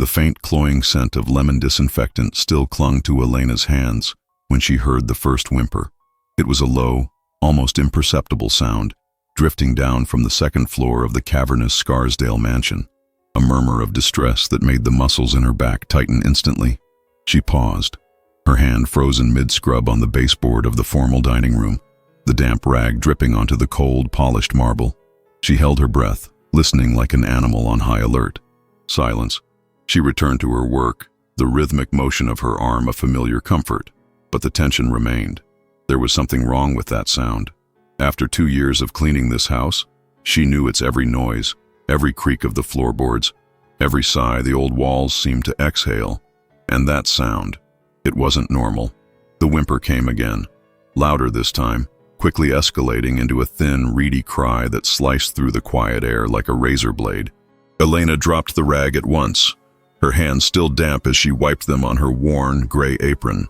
The faint cloying scent of lemon disinfectant still clung to Elena's hands when she heard the first whimper. It was a low, almost imperceptible sound, drifting down from the second floor of the cavernous Scarsdale mansion, a murmur of distress that made the muscles in her back tighten instantly. She paused, her hand frozen mid-scrub on the baseboard of the formal dining room, the damp rag dripping onto the cold, polished marble. She held her breath, listening like an animal on high alert. Silence. She returned to her work, the rhythmic motion of her arm a familiar comfort, but the tension remained. There was something wrong with that sound. After 2 years of cleaning this house, she knew its every noise, every creak of the floorboards, every sigh the old walls seemed to exhale. And that sound, it wasn't normal. The whimper came again, louder this time, quickly escalating into a thin, reedy cry that sliced through the quiet air like a razor blade. Elena dropped the rag at once, her hands still damp as she wiped them on her worn, gray apron.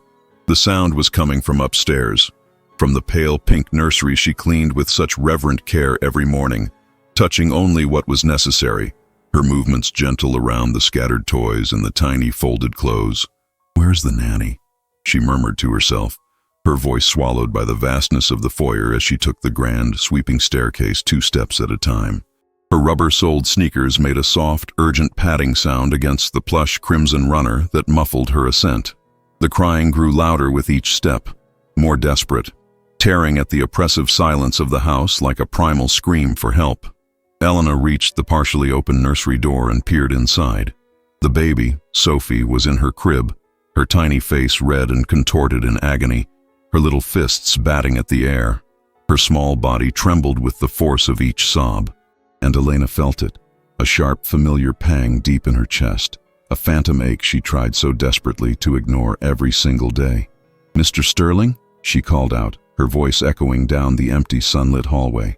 The sound was coming from upstairs, from the pale pink nursery she cleaned with such reverent care every morning, touching only what was necessary, her movements gentle around the scattered toys and the tiny folded clothes. "Where's the nanny?" she murmured to herself, her voice swallowed by the vastness of the foyer as she took the grand, sweeping staircase 2 steps at a time. Her rubber-soled sneakers made a soft, urgent padding sound against the plush crimson runner that muffled her ascent. The crying grew louder with each step, more desperate, tearing at the oppressive silence of the house like a primal scream for help. Elena reached the partially open nursery door and peered inside. The baby, Sophie, was in her crib, her tiny face red and contorted in agony, her little fists batting at the air. Her small body trembled with the force of each sob. And Elena felt it, a sharp, familiar pang deep in her chest, a phantom ache she tried so desperately to ignore every single day. "Mr. Sterling?" she called out, her voice echoing down the empty sunlit hallway.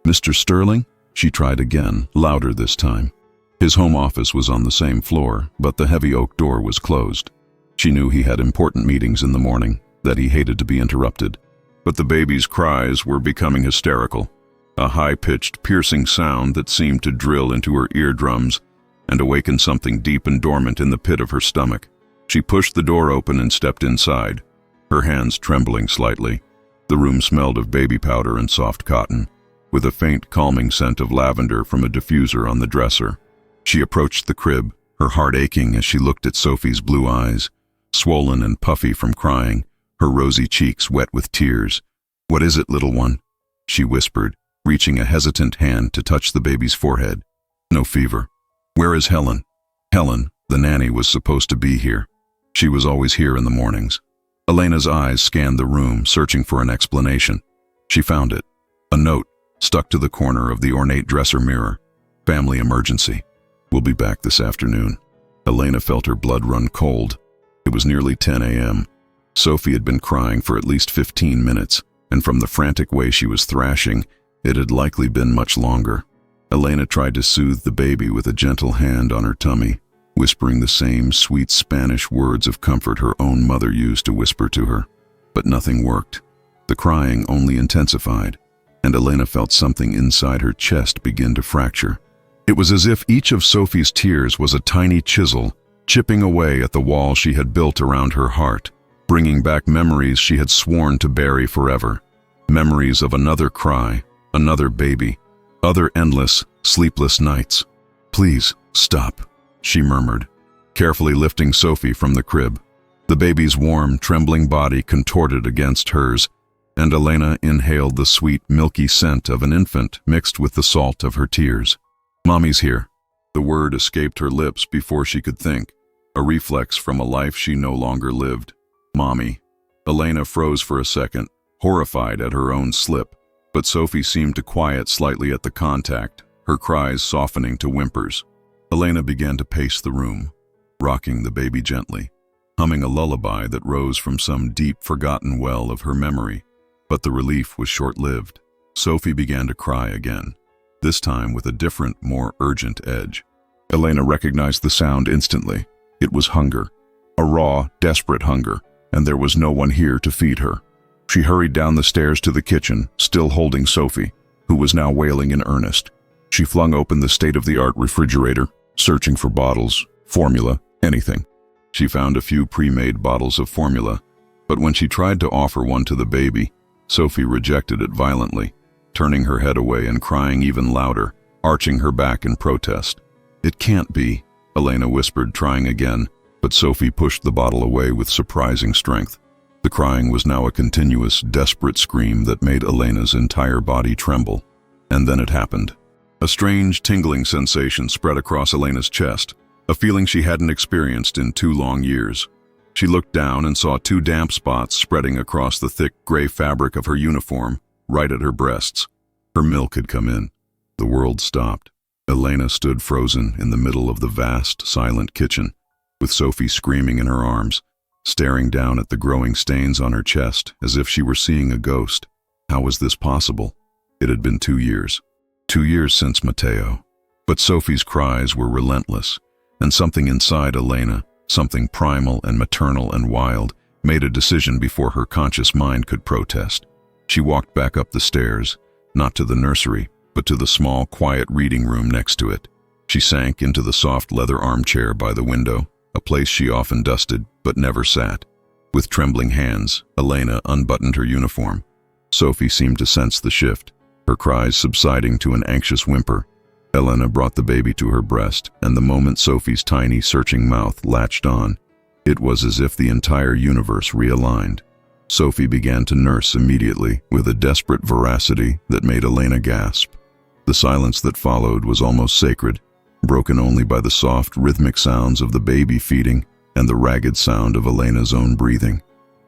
"Mr. Sterling?" she tried again, louder this time. His home office was on the same floor, but the heavy oak door was closed. She knew he had important meetings in the morning, that he hated to be interrupted. But the baby's cries were becoming hysterical, a high-pitched, piercing sound that seemed to drill into her eardrums and awaken something deep and dormant in the pit of her stomach. She pushed the door open and stepped inside, her hands trembling slightly. The room smelled of baby powder and soft cotton, with a faint, calming scent of lavender from a diffuser on the dresser. She approached the crib, her heart aching as she looked at Sophie's blue eyes, swollen and puffy from crying, her rosy cheeks wet with tears. "What is it, little one?" she whispered, reaching a hesitant hand to touch the baby's forehead. "No fever." "Where is Helen?" Helen, the nanny, was supposed to be here. She was always here in the mornings. Elena's eyes scanned the room, searching for an explanation. She found it. A note, stuck to the corner of the ornate dresser mirror. "Family emergency. We'll be back this afternoon." Elena felt her blood run cold. It was nearly 10 a.m. Sophie had been crying for at least 15 minutes, and from the frantic way she was thrashing, it had likely been much longer. Elena tried to soothe the baby with a gentle hand on her tummy, whispering the same sweet Spanish words of comfort her own mother used to whisper to her. But nothing worked. The crying only intensified, and Elena felt something inside her chest begin to fracture. It was as if each of Sophie's tears was a tiny chisel, chipping away at the wall she had built around her heart, bringing back memories she had sworn to bury forever. Memories of another cry, another baby, other endless, sleepless nights. "Please, stop," she murmured, carefully lifting Sophie from the crib. The baby's warm, trembling body contorted against hers, and Elena inhaled the sweet, milky scent of an infant mixed with the salt of her tears. "Mommy's here." The word escaped her lips before she could think, a reflex from a life she no longer lived. "Mommy." Elena froze for a second, horrified at her own slip, but Sophie seemed to quiet slightly at the contact, her cries softening to whimpers. Elena began to pace the room, rocking the baby gently, humming a lullaby that rose from some deep, forgotten well of her memory. But the relief was short-lived. Sophie began to cry again, this time with a different, more urgent edge. Elena recognized the sound instantly. It was hunger, a raw, desperate hunger, and there was no one here to feed her. She hurried down the stairs to the kitchen, still holding Sophie, who was now wailing in earnest. She flung open the state-of-the-art refrigerator, searching for bottles, Formula, anything. She found a few pre-made bottles of formula, but when she tried to offer one to the baby, Sophie rejected it violently, turning her head away and crying even louder, arching her back in protest. "It can't be," Elena whispered, trying again, but Sophie pushed the bottle away with surprising strength. The crying was now a continuous, desperate scream that made Elena's entire body tremble. And then it happened. A strange, tingling sensation spread across Elena's chest, a feeling she hadn't experienced in 2 long years. She looked down and saw 2 damp spots spreading across the thick gray fabric of her uniform, right at her breasts. Her milk had come in. The world stopped. Elena stood frozen in the middle of the vast, silent kitchen, with Sophie screaming in her arms, staring down at the growing stains on her chest as if she were seeing a ghost. How was this possible? It had been 2 years. 2 years since Matteo. But Sophie's cries were relentless, and something inside Elena, something primal and maternal and wild, made a decision before her conscious mind could protest. She walked back up the stairs, not to the nursery, but to the small, quiet reading room next to it. She sank into the soft leather armchair by the window, a place she often dusted but never sat. With trembling hands, Elena unbuttoned her uniform. Sophie seemed to sense the shift, her cries subsiding to an anxious whimper. Elena brought the baby to her breast, and the moment Sophie's tiny, searching mouth latched on, it was as if the entire universe realigned. Sophie began to nurse immediately, with a desperate veracity that made Elena gasp. The silence that followed was almost sacred, broken only by the soft, rhythmic sounds of the baby feeding and the ragged sound of Elena's own breathing.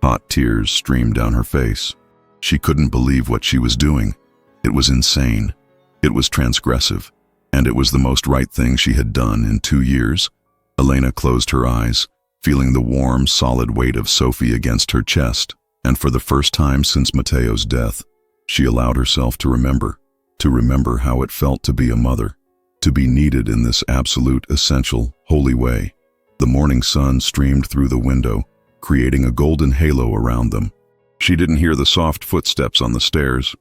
Hot tears streamed down her face. She couldn't believe what she was doing. It was insane. It was transgressive. And it was the most right thing she had done in 2 years. Elena closed her eyes, feeling the warm, solid weight of Sophie against her chest, and for the first time since Matteo's death, she allowed herself to remember how it felt to be a mother, to be needed in this absolute, essential, holy way. The morning sun streamed through the window, creating a golden halo around them. She didn't hear the soft footsteps on the stairs.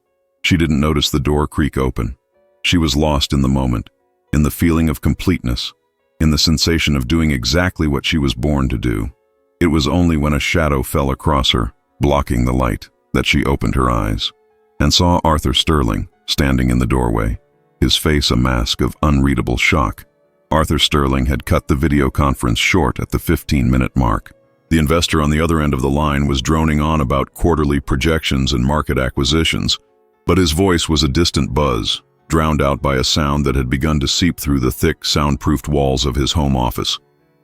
She didn't notice the door creak open. She was lost in the moment, in the feeling of completeness, in the sensation of doing exactly what she was born to do. It was only when a shadow fell across her, blocking the light, that she opened her eyes, and saw Arthur Sterling standing in the doorway, his face a mask of unreadable shock. Arthur Sterling had cut the video conference short at the 15-minute mark. The investor on the other end of the line was droning on about quarterly projections and market acquisitions, but his voice was a distant buzz, drowned out by a sound that had begun to seep through the thick, soundproofed walls of his home office.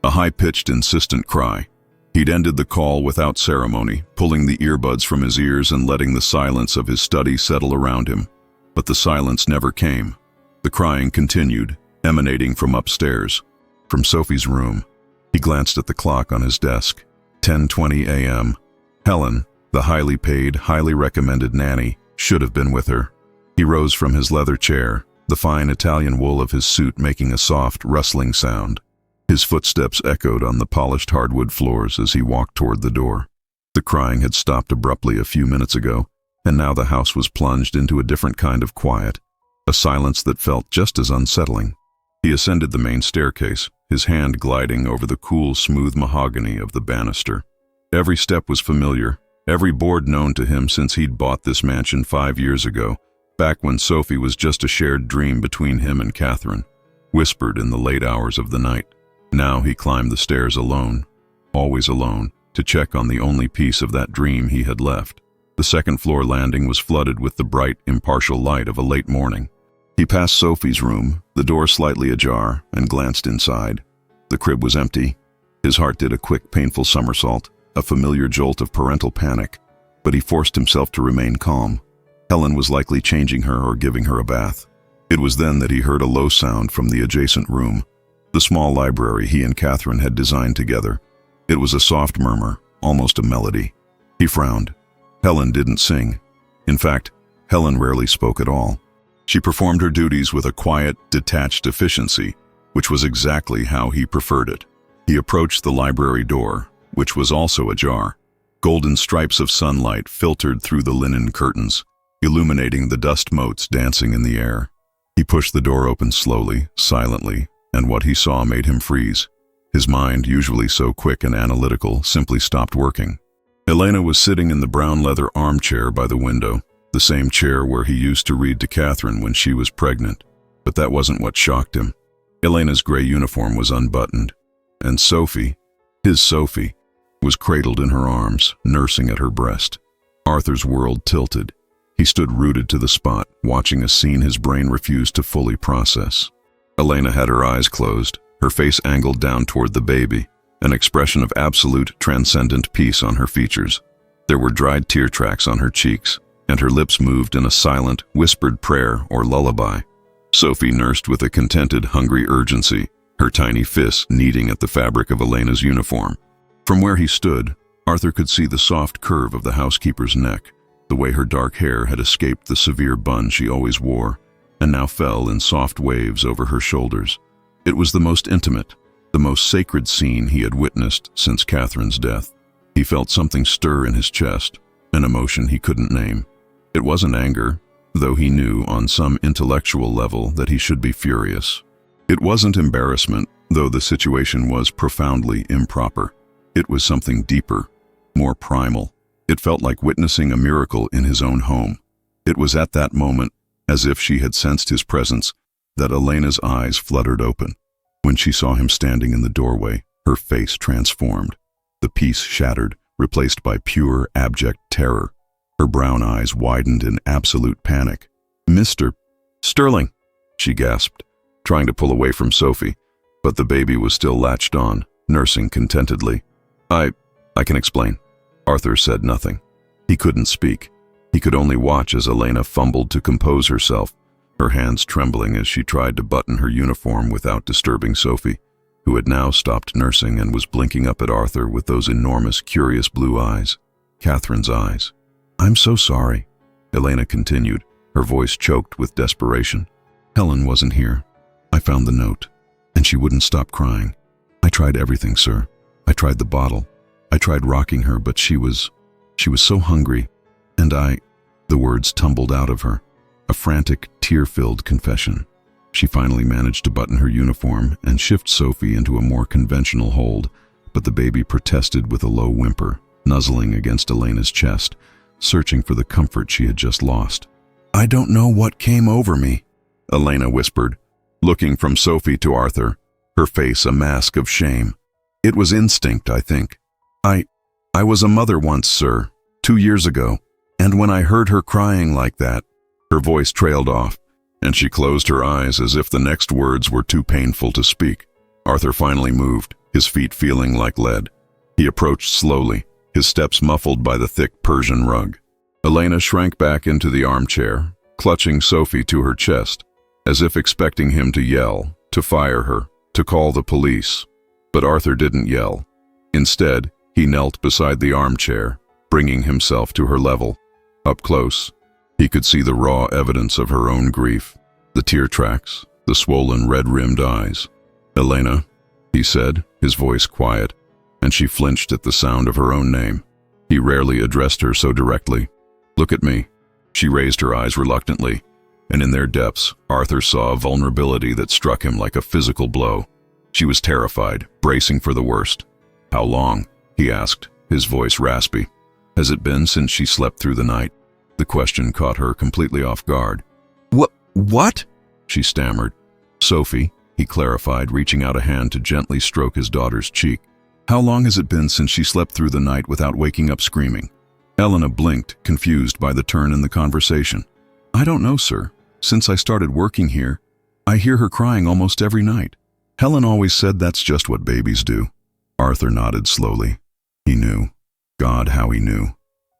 A high-pitched, insistent cry. He'd ended the call without ceremony, pulling the earbuds from his ears and letting the silence of his study settle around him. But the silence never came. The crying continued, emanating from upstairs, from Sophie's room. He glanced at the clock on his desk. 10:20 a.m. Helen, the highly paid, highly recommended nanny, should have been with her. He rose from his leather chair, the fine Italian wool of his suit making a soft, rustling sound. His footsteps echoed on the polished hardwood floors as he walked toward the door. The crying had stopped abruptly a few minutes ago, and now the house was plunged into a different kind of quiet, a silence that felt just as unsettling. He ascended the main staircase, his hand gliding over the cool, smooth mahogany of the banister. Every step was familiar, every board known to him since he'd bought this mansion 5 years ago, back when Sophie was just a shared dream between him and Catherine, whispered in the late hours of the night. Now he climbed the stairs alone, always alone, to check on the only piece of that dream he had left. The second-floor landing was flooded with the bright, impartial light of a late morning. He passed Sophie's room, the door slightly ajar, and glanced inside. The crib was empty. His heart did a quick, painful somersault, a familiar jolt of parental panic, but he forced himself to remain calm. Helen was likely changing her or giving her a bath. It was then that he heard a low sound from the adjacent room, the small library he and Catherine had designed together. It was a soft murmur, almost a melody. He frowned. Helen didn't sing. In fact, Helen rarely spoke at all. She performed her duties with a quiet, detached efficiency, which was exactly how he preferred it. He approached the library door, which was also ajar. Golden stripes of sunlight filtered through the linen curtains, illuminating the dust motes dancing in the air. He pushed the door open slowly, silently, and what he saw made him freeze. His mind, usually so quick and analytical, simply stopped working. Elena was sitting in the brown leather armchair by the window, the same chair where he used to read to Catherine when she was pregnant. But that wasn't what shocked him. Elena's gray uniform was unbuttoned, and Sophie, his Sophie, was cradled in her arms, nursing at her breast. Arthur's world tilted. He stood rooted to the spot, watching a scene his brain refused to fully process. Elena had her eyes closed, her face angled down toward the baby, an expression of absolute, transcendent peace on her features. There were dried tear tracks on her cheeks, and her lips moved in a silent, whispered prayer or lullaby. Sophie nursed with a contented, hungry urgency, her tiny fists kneading at the fabric of Elena's uniform. From where he stood, Arthur could see the soft curve of the housekeeper's neck, the way her dark hair had escaped the severe bun she always wore, and now fell in soft waves over her shoulders. It was the most intimate, the most sacred scene he had witnessed since Catherine's death. He felt something stir in his chest, an emotion he couldn't name. It wasn't anger, though he knew on some intellectual level that he should be furious. It wasn't embarrassment, though the situation was profoundly improper. It was something deeper, more primal. It felt like witnessing a miracle in his own home. It was at that moment, as if she had sensed his presence, that Elena's eyes fluttered open. When she saw him standing in the doorway, her face transformed. The peace shattered, replaced by pure, abject terror. Her brown eyes widened in absolute panic. "Mr. Sterling," she gasped, trying to pull away from Sophie, but the baby was still latched on, nursing contentedly. I can explain." Arthur said nothing. He couldn't speak. He could only watch as Elena fumbled to compose herself, her hands trembling as she tried to button her uniform without disturbing Sophie, who had now stopped nursing and was blinking up at Arthur with those enormous, curious blue eyes. Catherine's eyes. "I'm so sorry," Elena continued, her voice choked with desperation. "Helen wasn't here. I found the note, and she wouldn't stop crying. I tried everything, sir. I tried the bottle. I tried rocking her, but she was so hungry, and the words tumbled out of her, a frantic, tear-filled confession. She finally managed to button her uniform and shift Sophie into a more conventional hold, but the baby protested with a low whimper, nuzzling against Elena's chest, searching for the comfort she had just lost. "I don't know what came over me," Elena whispered, looking from Sophie to Arthur, her face a mask of shame. "It was instinct, I think. I was a mother once, sir, 2 years ago, and when I heard her crying like that," her voice trailed off, and she closed her eyes as if the next words were too painful to speak. Arthur finally moved, his feet feeling like lead. He approached slowly, his steps muffled by the thick Persian rug. Elena shrank back into the armchair, clutching Sophie to her chest, as if expecting him to yell, to fire her, to call the police. But Arthur didn't yell. Instead, he knelt beside the armchair, bringing himself to her level. Up close, he could see the raw evidence of her own grief, the tear tracks, the swollen red-rimmed eyes. "Elena," he said, his voice quiet, and she flinched at the sound of her own name. He rarely addressed her so directly. "Look at me." She raised her eyes reluctantly, and in their depths, Arthur saw a vulnerability that struck him like a physical blow. She was terrified, bracing for the worst. "How long?" he asked, his voice raspy. "Has it been since she slept through the night?" The question caught her completely off guard. What? She stammered. "Sophie," he clarified, reaching out a hand to gently stroke his daughter's cheek. "How long has it been since she slept through the night without waking up screaming?" Elena blinked, confused by the turn in the conversation. "I don't know, sir. Since I started working here, I hear her crying almost every night. Helen always said that's just what babies do." Arthur nodded slowly. He knew. God, how he knew.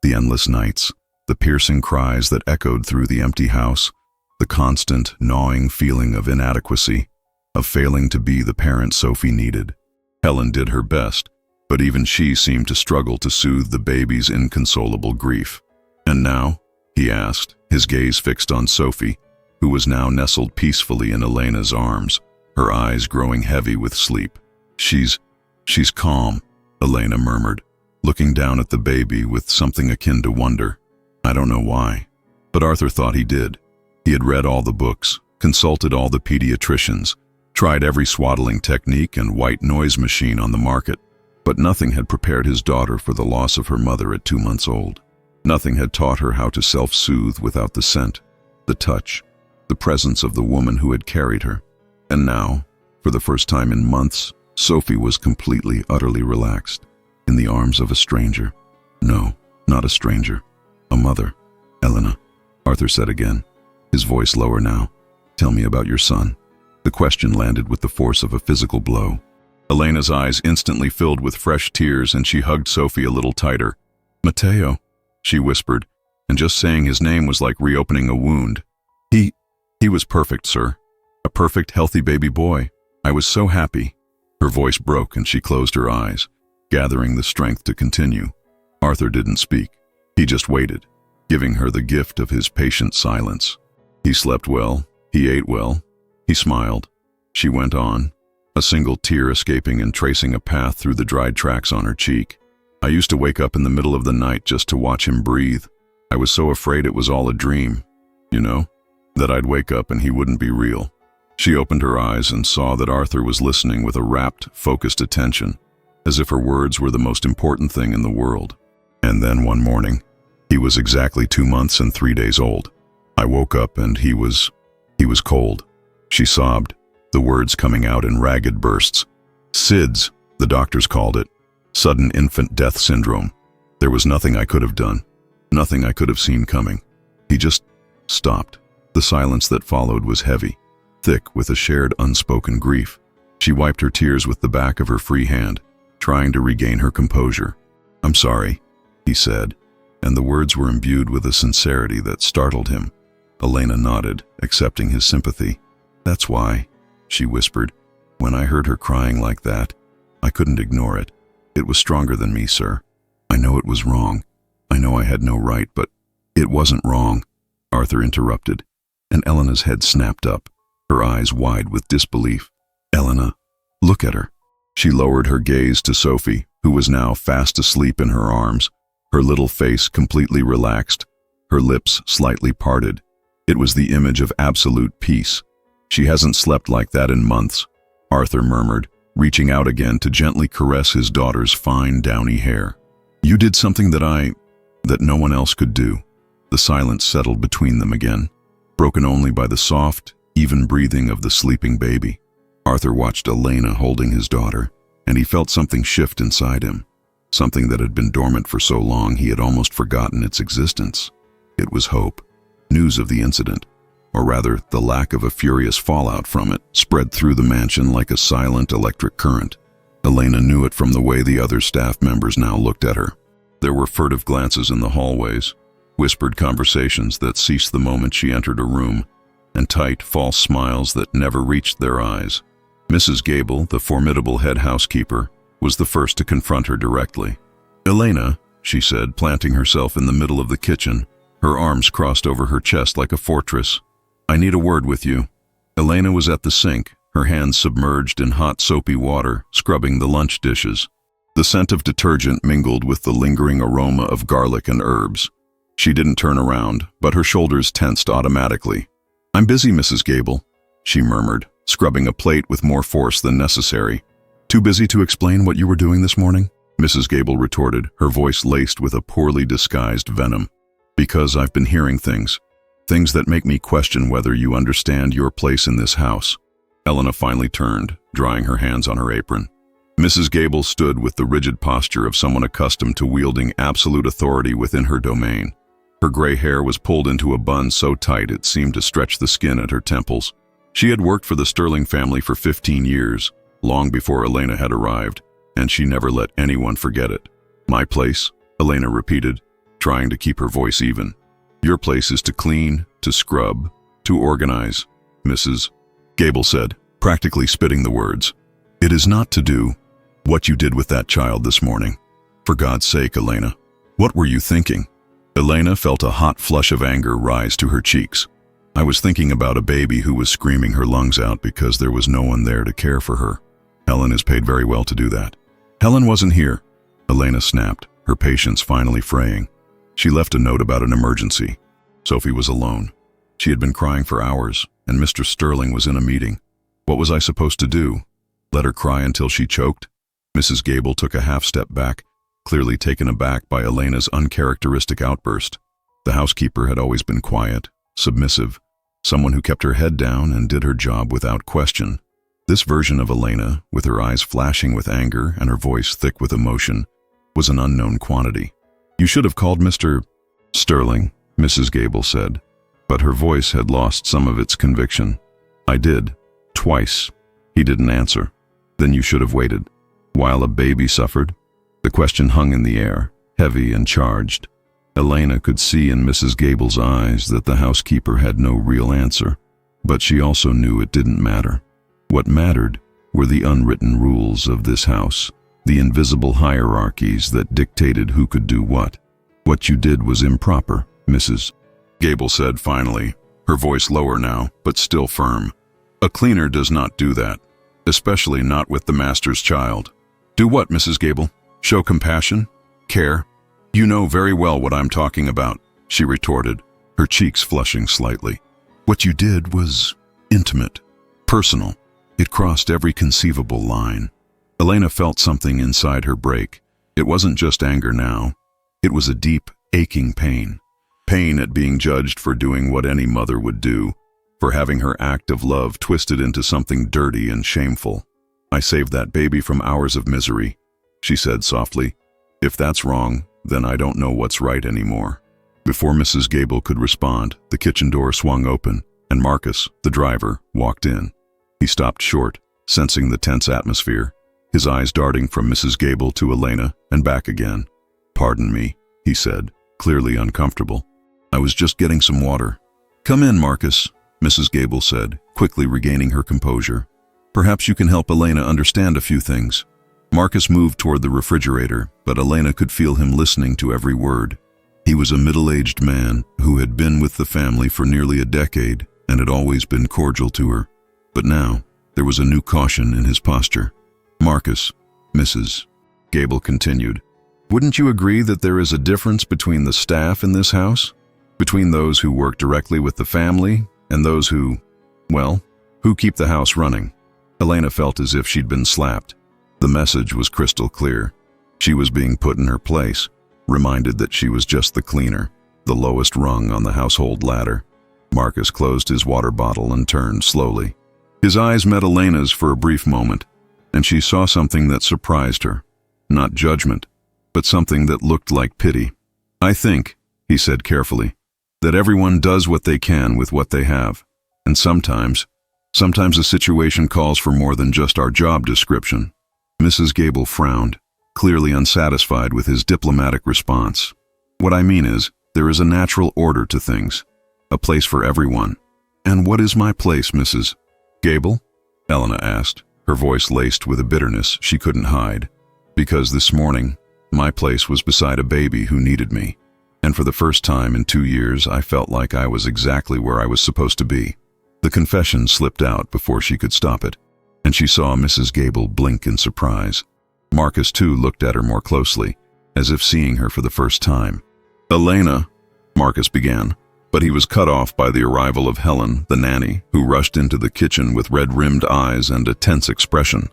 The endless nights, the piercing cries that echoed through the empty house, the constant, gnawing feeling of inadequacy, of failing to be the parent Sophie needed. Helen did her best, but even she seemed to struggle to soothe the baby's inconsolable grief. "And now?" he asked, his gaze fixed on Sophie, who was now nestled peacefully in Elena's arms, her eyes growing heavy with sleep. She's calm," Elena murmured, looking down at the baby with something akin to wonder. I don't know why, but Arthur thought he did. He had read all the books, consulted all the pediatricians, tried every swaddling technique and white noise machine on the market, but nothing had prepared his daughter for the loss of her mother at 2 months old. Nothing had taught her how to self-soothe without the scent, the touch, the presence of the woman who had carried her. And now, for the first time in months, Sophie was completely, utterly relaxed, in the arms of a stranger. No, not a stranger. A mother. "Elena," Arthur said again, his voice lower now. "Tell me about your son." The question landed with the force of a physical blow. Elena's eyes instantly filled with fresh tears, and she hugged Sophie a little tighter. "Matteo," she whispered, and just saying his name was like reopening a wound. He was perfect, sir. A perfect, healthy baby boy. I was so happy." Her voice broke and she closed her eyes, gathering the strength to continue. Arthur didn't speak. He just waited, giving her the gift of his patient silence. He slept well. He ate well. He smiled. She went on, a single tear escaping and tracing a path through the dried tracks on her cheek. "I used to wake up in the middle of the night just to watch him breathe. I was so afraid it was all a dream, you know, that I'd wake up and he wouldn't be real." She opened her eyes and saw that Arthur was listening with a rapt, focused attention, as if her words were the most important thing in the world. "And then one morning, he was exactly 2 months and 3 days old. I woke up and he was cold." She sobbed, the words coming out in ragged bursts. "SIDS, the doctors called it. Sudden infant death syndrome. There was nothing I could have done, nothing I could have seen coming. He just stopped." The silence that followed was heavy, thick with a shared unspoken grief. She wiped her tears with the back of her free hand, trying to regain her composure. "I'm sorry," he said, and the words were imbued with a sincerity that startled him. Elena nodded, accepting his sympathy. "That's why," she whispered. "When I heard her crying like that, I couldn't ignore it. It was stronger than me, sir. I know it was wrong. I know I had no right, but it wasn't wrong." Arthur interrupted, and Elena's head snapped up, her eyes wide with disbelief. "Elena, look at her." She lowered her gaze to Sophie, who was now fast asleep in her arms, her little face completely relaxed, her lips slightly parted. It was the image of absolute peace. "She hasn't slept like that in months," Arthur murmured, reaching out again to gently caress his daughter's fine, downy hair. "You did something that no one else could do." The silence settled between them again, broken only by the soft, even breathing of the sleeping baby. Arthur watched Elena holding his daughter, and he felt something shift inside him, something that had been dormant for so long he had almost forgotten its existence. It was hope. News of the incident, or rather the lack of a furious fallout from it, spread through the mansion like a silent electric current. Elena knew it from the way the other staff members now looked at her. There were furtive glances in the hallways, whispered conversations that ceased the moment she entered a room, and tight, false smiles that never reached their eyes. Mrs. Gable, the formidable head housekeeper, was the first to confront her directly. "Elena," she said, planting herself in the middle of the kitchen, her arms crossed over her chest like a fortress. "I need a word with you." Elena was at the sink, her hands submerged in hot soapy water, scrubbing the lunch dishes. The scent of detergent mingled with the lingering aroma of garlic and herbs. She didn't turn around, but her shoulders tensed automatically. "I'm busy, Mrs. Gable," she murmured, scrubbing a plate with more force than necessary. "Too busy to explain what you were doing this morning?" Mrs. Gable retorted, her voice laced with a poorly disguised venom. "Because I've been hearing things that make me question whether you understand your place in this house." Elena finally turned, drying her hands on her apron. Mrs. Gable stood with the rigid posture of someone accustomed to wielding absolute authority within her domain. Her gray hair was pulled into a bun so tight it seemed to stretch the skin at her temples. She had worked for the Sterling family for 15 years, long before Elena had arrived, and she never let anyone forget it. "My place," Elena repeated, trying to keep her voice even. "Your place is to clean, to scrub, to organize," Mrs. Gable said, practically spitting the words. "It is not to do what you did with that child this morning. For God's sake, Elena, what were you thinking?" Elena felt a hot flush of anger rise to her cheeks. "I was thinking about a baby who was screaming her lungs out because there was no one there to care for her. Helen is paid very well to do that." "Helen wasn't here," Elena snapped, her patience finally fraying. "She left a note about an emergency." Sophie was alone. She had been crying for hours, and Mr. Sterling was in a meeting. What was I supposed to do? Let her cry until she choked? Mrs. Gable took a half step back, clearly taken aback by Elena's uncharacteristic outburst. The housekeeper had always been quiet, submissive, someone who kept her head down and did her job without question. This version of Elena, with her eyes flashing with anger and her voice thick with emotion, was an unknown quantity. "You should have called Mr. Sterling," Mrs. Gable said, but her voice had lost some of its conviction. "I did. Twice. He didn't answer." "Then you should have waited. While a baby suffered?" The question hung in the air, heavy and charged. Elena could see in Mrs. Gable's eyes that the housekeeper had no real answer, but she also knew it didn't matter. What mattered were the unwritten rules of this house, the invisible hierarchies that dictated who could do what. "What you did was improper, Mrs. Gable said finally, her voice lower now, but still firm. "A cleaner does not do that, especially not with the master's child." "Do what, Mrs. Gable? Show compassion? Care? You know very well what I'm talking about," she retorted, her cheeks flushing slightly. "What you did was intimate, personal. It crossed every conceivable line." Elena felt something inside her break. It wasn't just anger now. It was a deep, aching pain. Pain at being judged for doing what any mother would do, for having her act of love twisted into something dirty and shameful. "I saved that baby from hours of misery," she said softly. "If that's wrong, then I don't know what's right anymore." Before Mrs. Gable could respond, the kitchen door swung open, and Marcus, the driver, walked in. He stopped short, sensing the tense atmosphere, his eyes darting from Mrs. Gable to Elena and back again. "Pardon me," he said, clearly uncomfortable. "I was just getting some water." "Come in, Marcus," Mrs. Gable said, quickly regaining her composure. "Perhaps you can help Elena understand a few things." Marcus moved toward the refrigerator, but Elena could feel him listening to every word. He was a middle-aged man who had been with the family for nearly a decade and had always been cordial to her. But now, there was a new caution in his posture. "Marcus," Mrs. Gable continued, "wouldn't you agree that there is a difference between the staff in this house? Between those who work directly with the family and those who keep the house running?" Elena felt as if she'd been slapped. The message was crystal clear. She was being put in her place, reminded that she was just the cleaner, the lowest rung on the household ladder. Marcus closed his water bottle and turned slowly. His eyes met Elena's for a brief moment, and she saw something that surprised her. Not judgment, but something that looked like pity. "I think," he said carefully, "that everyone does what they can with what they have. And sometimes a situation calls for more than just our job description." Mrs. Gable frowned, clearly unsatisfied with his diplomatic response. "What I mean is, there is a natural order to things, a place for everyone." "And what is my place, Mrs. Gable?" Elena asked, her voice laced with a bitterness she couldn't hide. "Because this morning, my place was beside a baby who needed me, and for the first time in 2 years I felt like I was exactly where I was supposed to be." The confession slipped out before she could stop it, and she saw Mrs. Gable blink in surprise. Marcus, too, looked at her more closely, as if seeing her for the first time. "Elena," Marcus began, but he was cut off by the arrival of Helen, the nanny, who rushed into the kitchen with red-rimmed eyes and a tense expression.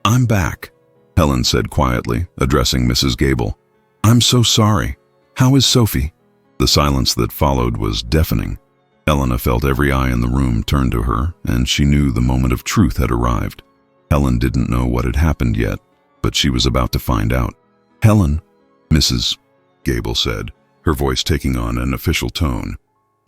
"I'm back," Helen said quietly, addressing Mrs. Gable. "I'm so sorry. How is Sophie?" The silence that followed was deafening. Elena felt every eye in the room turn to her, and she knew the moment of truth had arrived. Helen didn't know what had happened yet, but she was about to find out. "Helen," Mrs. Gable said, her voice taking on an official tone,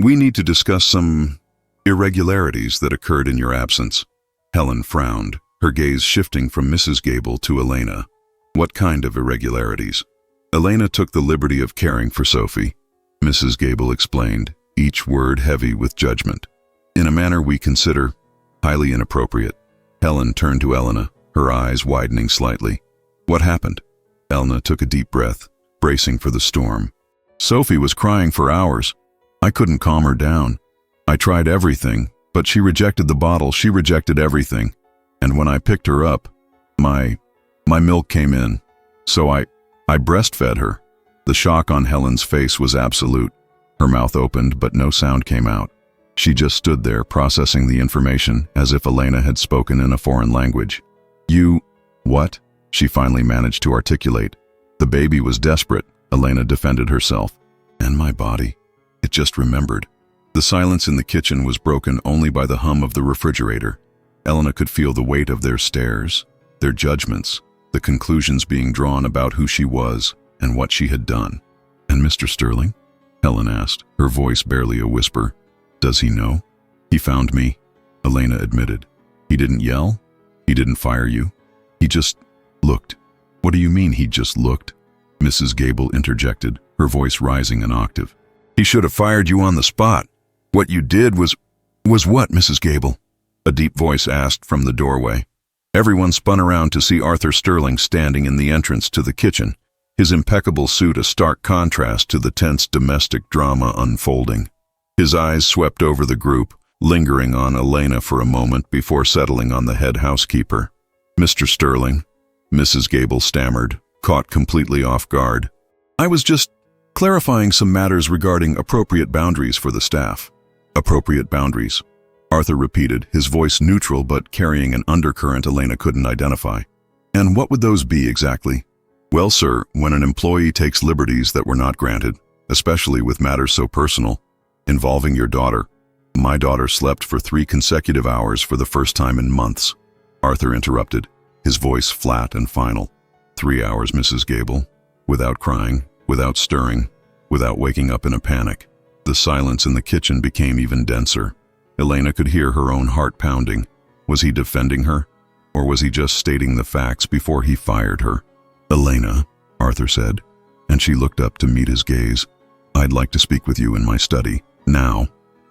"we need to discuss some irregularities that occurred in your absence." Helen frowned, her gaze shifting from Mrs. Gable to Elena. "What kind of irregularities?" "Elena took the liberty of caring for Sophie," Mrs. Gable explained, each word heavy with judgment, "in a manner we consider highly inappropriate." Helen turned to Elena, her eyes widening slightly. "What happened?" Elena took a deep breath, bracing for the storm. "Sophie was crying for hours. I couldn't calm her down. I tried everything, but she rejected the bottle, she rejected everything. And when I picked her up, my milk came in. So I breastfed her." The shock on Helen's face was absolute. Her mouth opened, but no sound came out. She just stood there processing the information as if Elena had spoken in a foreign language. You… what? She finally managed to articulate. The baby was desperate, Elena defended herself. And my body. It just remembered. The silence in the kitchen was broken only by the hum of the refrigerator. Elena could feel the weight of their stares, their judgments, the conclusions being drawn about who she was and what she had done. And Mr. Sterling? Helen asked, her voice barely a whisper. Does he know? He found me, Elena admitted. He didn't yell? He didn't fire you? He just looked. What do you mean he just looked? Mrs. Gable interjected, her voice rising an octave. He should have fired you on the spot. What you did was what, Mrs. Gable? A deep voice asked from the doorway. Everyone spun around to see Arthur Sterling standing in the entrance to the kitchen, his impeccable suit a stark contrast to the tense domestic drama unfolding. His eyes swept over the group, lingering on Elena for a moment before settling on the head housekeeper. Mr. Sterling, Mrs. Gable stammered, caught completely off guard. I was just clarifying some matters regarding appropriate boundaries for the staff. Appropriate boundaries, Arthur repeated, his voice neutral but carrying an undercurrent Elena couldn't identify. And what would those be exactly? Well, sir, when an employee takes liberties that were not granted, especially with matters so personal, involving your daughter. My daughter slept for 3 consecutive hours for the first time in months. Arthur interrupted, his voice flat and final. 3 hours, Mrs. Gable, without crying, without stirring, without waking up in a panic. The silence in the kitchen became even denser. Elena could hear her own heart pounding. Was he defending her? Or was he just stating the facts before he fired her? Elena, Arthur said, and she looked up to meet his gaze. I'd like to speak with you in my study. Now.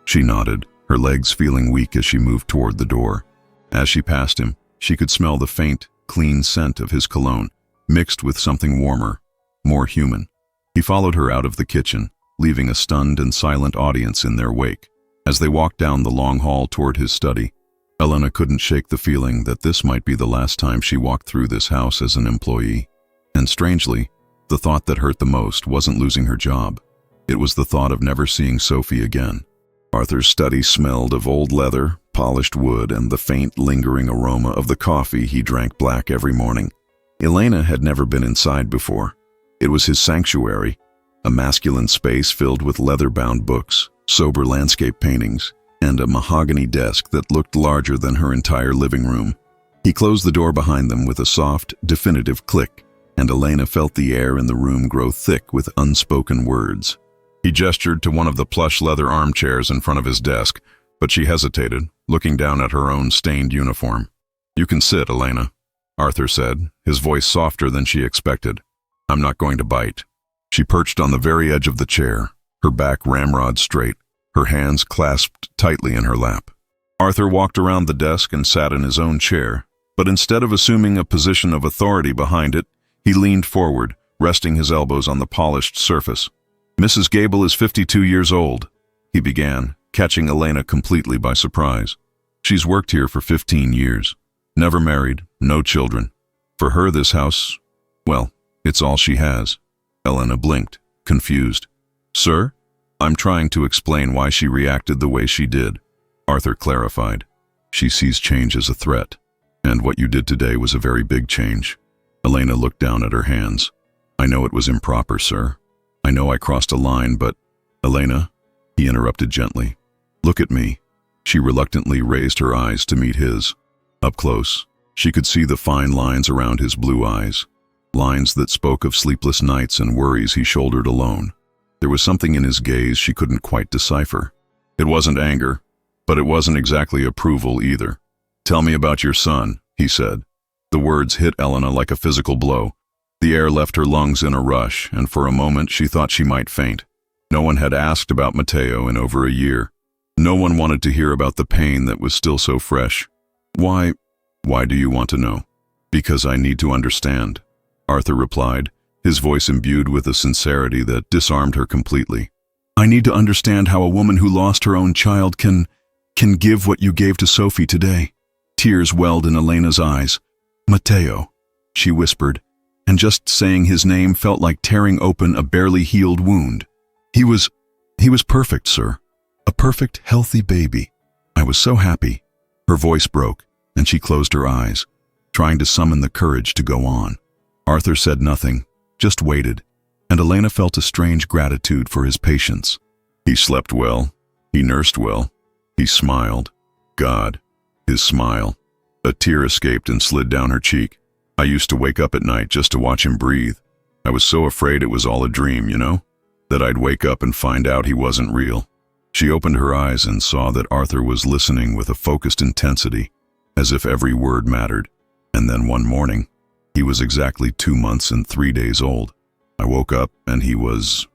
She nodded, her legs feeling weak as she moved toward the door. As she passed him, she could smell the faint, clean scent of his cologne, mixed with something warmer, more human. He followed her out of the kitchen, leaving a stunned and silent audience in their wake. As they walked down the long hall toward his study, Elena couldn't shake the feeling that this might be the last time she walked through this house as an employee. And strangely, the thought that hurt the most wasn't losing her job. It was the thought of never seeing Sophie again. Arthur's study smelled of old leather, polished wood, and the faint, lingering aroma of the coffee he drank black every morning. Elena had never been inside before. It was his sanctuary, a masculine space filled with leather-bound books, sober landscape paintings, and a mahogany desk that looked larger than her entire living room. He closed the door behind them with a soft, definitive click, and Elena felt the air in the room grow thick with unspoken words. He gestured to one of the plush leather armchairs in front of his desk, but she hesitated, looking down at her own stained uniform. You can sit, Elena, Arthur said, his voice softer than she expected. I'm not going to bite. She perched on the very edge of the chair, her back ramrod straight, her hands clasped tightly in her lap. Arthur walked around the desk and sat in his own chair, but instead of assuming a position of authority behind it, he leaned forward, resting his elbows on the polished surface. Mrs. Gable is 52 years old, he began, catching Elena completely by surprise. She's worked here for 15 years. Never married, no children. For her, this house, well, it's all she has. Elena blinked, confused. Sir? I'm trying to explain why she reacted the way she did. Arthur clarified. She sees change as a threat, and what you did today was a very big change. Elena looked down at her hands. I know it was improper, sir. I know I crossed a line, but… Elena, he interrupted gently. Look at me. She reluctantly raised her eyes to meet his. Up close, she could see the fine lines around his blue eyes, lines that spoke of sleepless nights and worries he shouldered alone. There was something in his gaze she couldn't quite decipher. It wasn't anger, but it wasn't exactly approval either. Tell me about your son, he said. The words hit Elena like a physical blow. The air left her lungs in a rush, and for a moment she thought she might faint. No one had asked about Matteo in over a year. No one wanted to hear about the pain that was still so fresh. Why do you want to know? Because I need to understand, Arthur replied, his voice imbued with a sincerity that disarmed her completely. I need to understand how a woman who lost her own child can give what you gave to Sophie today. Tears welled in Elena's eyes. Matteo, she whispered, and just saying his name felt like tearing open a barely healed wound. He was perfect, sir. A perfect, healthy baby. I was so happy. Her voice broke, and she closed her eyes, trying to summon the courage to go on. Arthur said nothing, just waited, and Elena felt a strange gratitude for his patience. He slept well. He nursed well. He smiled. God, his smile. A tear escaped and slid down her cheek. I used to wake up at night just to watch him breathe. I was so afraid it was all a dream, that I'd wake up and find out he wasn't real. She opened her eyes and saw that Arthur was listening with a focused intensity, as if every word mattered. And then one morning, he was exactly 2 months and 3 days old. I woke up and he was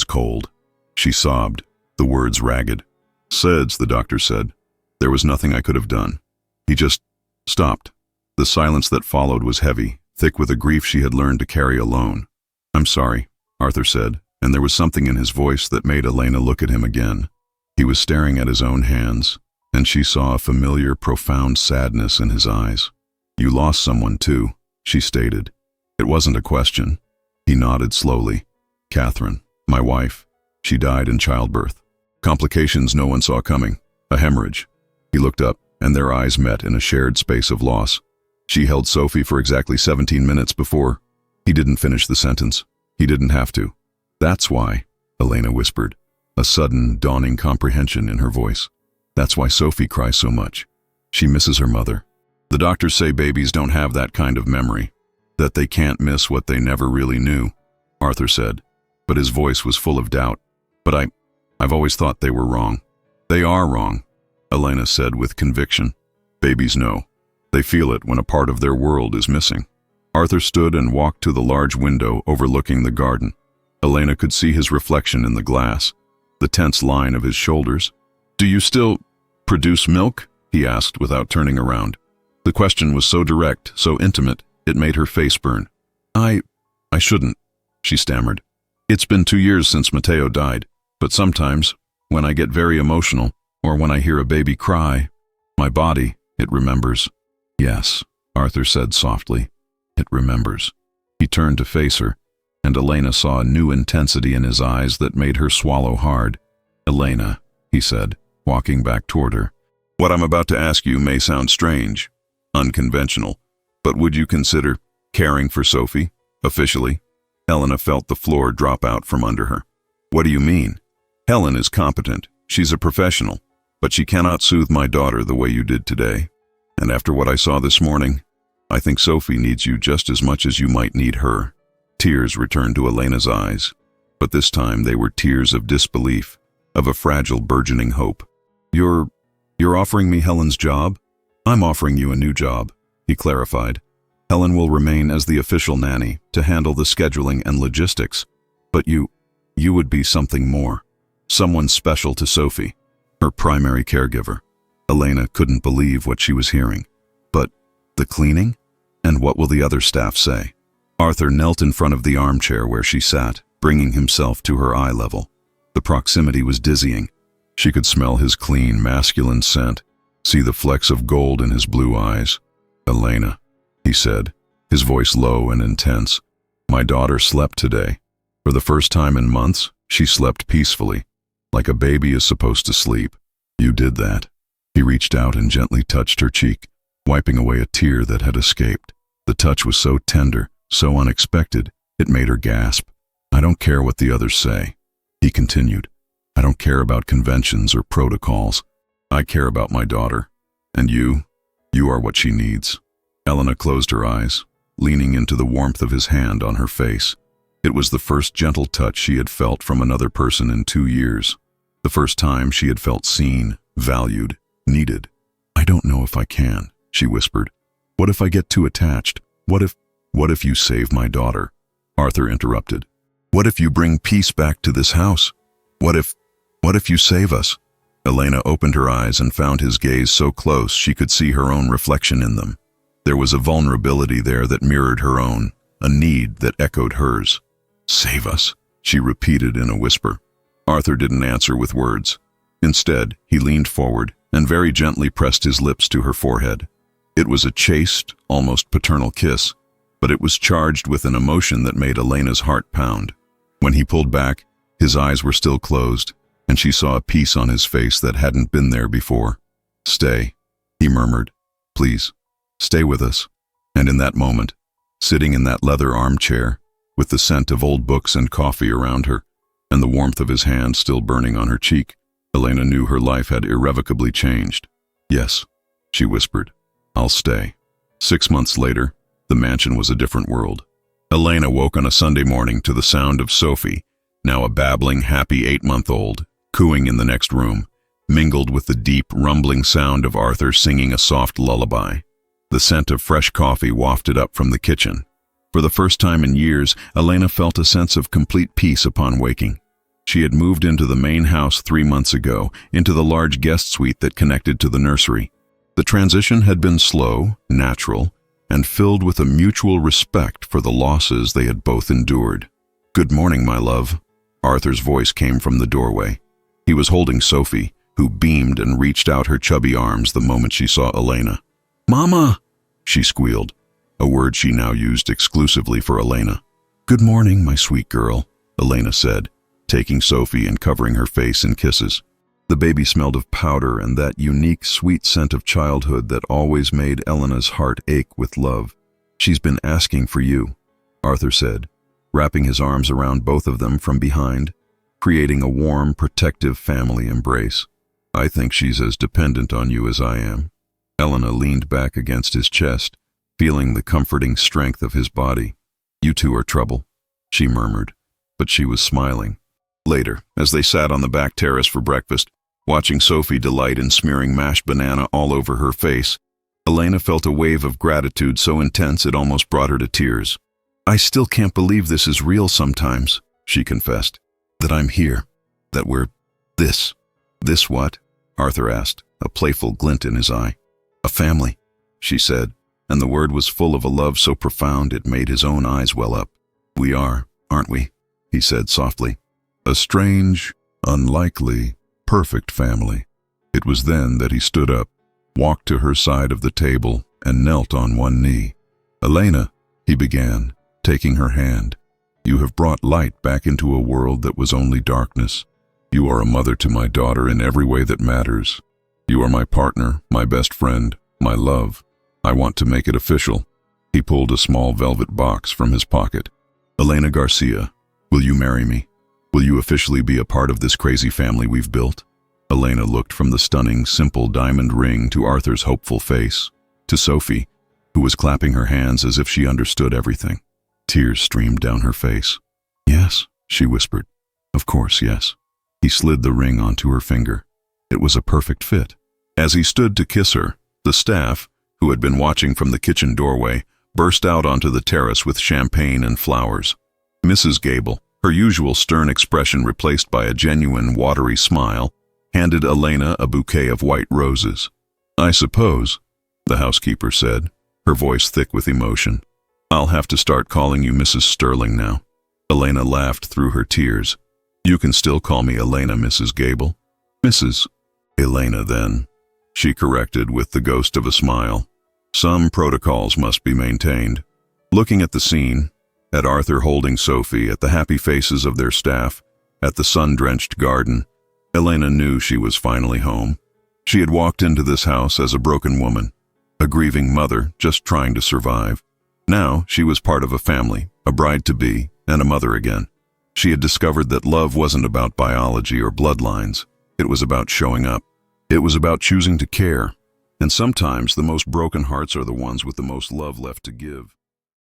cold. She sobbed, the words ragged. "SEDS," the doctor said. There was nothing I could have done. He just stopped. The silence that followed was heavy, thick with a grief she had learned to carry alone. "I'm sorry," Arthur said, and there was something in his voice that made Elena look at him again. He was staring at his own hands, and she saw a familiar, profound sadness in his eyes. "You lost someone too," she stated. It wasn't a question. He nodded slowly. "Catherine, my wife. She died in childbirth. Complications no one saw coming. A hemorrhage." He looked up, and their eyes met in a shared space of loss. "She held Sophie for exactly 17 minutes before." He didn't finish the sentence. He didn't have to. "That's why," Elena whispered, a sudden, dawning comprehension in her voice. "That's why Sophie cries so much. She misses her mother. The doctors say babies don't have that kind of memory, that they can't miss what they never really knew," Arthur said, but his voice was full of doubt. "But I've always thought they were wrong." "They are wrong," Elena said with conviction. "Babies know. They feel it when a part of their world is missing." Arthur stood and walked to the large window overlooking the garden. Elena could see his reflection in the glass, the tense line of his shoulders. "Do you still produce milk?" he asked without turning around. The question was so direct, so intimate, it made her face burn. I shouldn't," she stammered. "It's been 2 years since Matteo died, but sometimes, when I get very emotional, or when I hear a baby cry, my body, it remembers." "Yes," Arthur said softly. "It remembers." He turned to face her, and Elena saw a new intensity in his eyes that made her swallow hard. "Elena," he said, walking back toward her, "what I'm about to ask you may sound strange, unconventional, but would you consider caring for Sophie, officially?" Elena felt the floor drop out from under her. "What do you mean? Helen is competent. She's a professional, but she cannot soothe my daughter the way you did today. And after what I saw this morning, I think Sophie needs you just as much as you might need her." Tears returned to Elena's eyes, but this time they were tears of disbelief, of a fragile, burgeoning hope. You're offering me Helen's job?" "I'm offering you a new job," he clarified. "Helen will remain as the official nanny to handle the scheduling and logistics, but you would be something more. Someone special to Sophie, her primary caregiver." Elena couldn't believe what she was hearing. "But the cleaning? And what will the other staff say?" Arthur knelt in front of the armchair where she sat, bringing himself to her eye level. The proximity was dizzying. She could smell his clean, masculine scent, see the flecks of gold in his blue eyes. "Elena," he said, his voice low and intense, "my daughter slept today. For the first time in months, she slept peacefully, like a baby is supposed to sleep. You did that." He reached out and gently touched her cheek, wiping away a tear that had escaped. The touch was so tender, so unexpected, it made her gasp. "I don't care what the others say," he continued. "I don't care about conventions or protocols. I care about my daughter. And you are what she needs." Elena closed her eyes, leaning into the warmth of his hand on her face. It was the first gentle touch she had felt from another person in 2 years. The first time she had felt seen, valued, needed. "I don't know if I can," she whispered. "What if I get too attached? What if you save my daughter?" Arthur interrupted. "What if you bring peace back to this house? What if you save us?" Elena opened her eyes and found his gaze so close she could see her own reflection in them. There was a vulnerability there that mirrored her own, a need that echoed hers. "Save us," she repeated in a whisper. Arthur didn't answer with words. Instead, he leaned forward and very gently pressed his lips to her forehead. It was a chaste, almost paternal kiss, but it was charged with an emotion that made Elena's heart pound. When he pulled back, his eyes were still closed, and she saw a peace on his face that hadn't been there before. "Stay," he murmured. "Please, stay with us." And in that moment, sitting in that leather armchair, with the scent of old books and coffee around her, and the warmth of his hand still burning on her cheek, Elena knew her life had irrevocably changed. "Yes," she whispered, "I'll stay." 6 months later, the mansion was a different world. Elena woke on a Sunday morning to the sound of Sophie, now a babbling, happy 8-month-old, cooing in the next room, mingled with the deep, rumbling sound of Arthur singing a soft lullaby. The scent of fresh coffee wafted up from the kitchen. For the first time in years, Elena felt a sense of complete peace upon waking. She had moved into the main house 3 months ago, into the large guest suite that connected to the nursery. The transition had been slow, natural, and filled with a mutual respect for the losses they had both endured. "Good morning, my love." Arthur's voice came from the doorway. He was holding Sophie, who beamed and reached out her chubby arms the moment she saw Elena. "Mama!" she squealed, a word she now used exclusively for Elena. "Good morning, my sweet girl," Elena said, taking Sophie and covering her face in kisses. The baby smelled of powder and that unique, sweet scent of childhood that always made Elena's heart ache with love. "She's been asking for you," Arthur said, wrapping his arms around both of them from behind, creating a warm, protective family embrace. "I think she's as dependent on you as I am." Elena leaned back against his chest, feeling the comforting strength of his body. "You two are trouble," she murmured, but she was smiling. Later, as they sat on the back terrace for breakfast, watching Sophie delight in smearing mashed banana all over her face, Elena felt a wave of gratitude so intense it almost brought her to tears. "I still can't believe this is real sometimes," she confessed. "That I'm here. That we're this." "This what?" Arthur asked, a playful glint in his eye. "A family," she said, and the word was full of a love so profound it made his own eyes well up. "We are, aren't we?" he said softly. "A strange, unlikely, perfect family." It was then that he stood up, walked to her side of the table, and knelt on one knee. "Elena," he began, taking her hand, "you have brought light back into a world that was only darkness. You are a mother to my daughter in every way that matters. You are my partner, my best friend, my love. I want to make it official." He pulled a small velvet box from his pocket. "Elena Garcia, will you marry me? Will you officially be a part of this crazy family we've built?" Elena looked from the stunning, simple diamond ring to Arthur's hopeful face, to Sophie, who was clapping her hands as if she understood everything. Tears streamed down her face. "Yes," she whispered. "Of course, yes." He slid the ring onto her finger. It was a perfect fit. As he stood to kiss her, the staff, who had been watching from the kitchen doorway, burst out onto the terrace with champagne and flowers. Mrs. Gable, her usual stern expression replaced by a genuine, watery smile, handed Elena a bouquet of white roses. "I suppose," the housekeeper said, her voice thick with emotion, "I'll have to start calling you Mrs. Sterling now." Elena laughed through her tears. "You can still call me Elena, Mrs. Gable." "Mrs. Elena, then," she corrected with the ghost of a smile. "Some protocols must be maintained." Looking at the scene, at Arthur holding Sophie, at the happy faces of their staff, at the sun-drenched garden, Elena knew she was finally home. She had walked into this house as a broken woman, a grieving mother just trying to survive. Now she was part of a family, a bride-to-be, and a mother again. She had discovered that love wasn't about biology or bloodlines. It was about showing up. It was about choosing to care. And sometimes the most broken hearts are the ones with the most love left to give.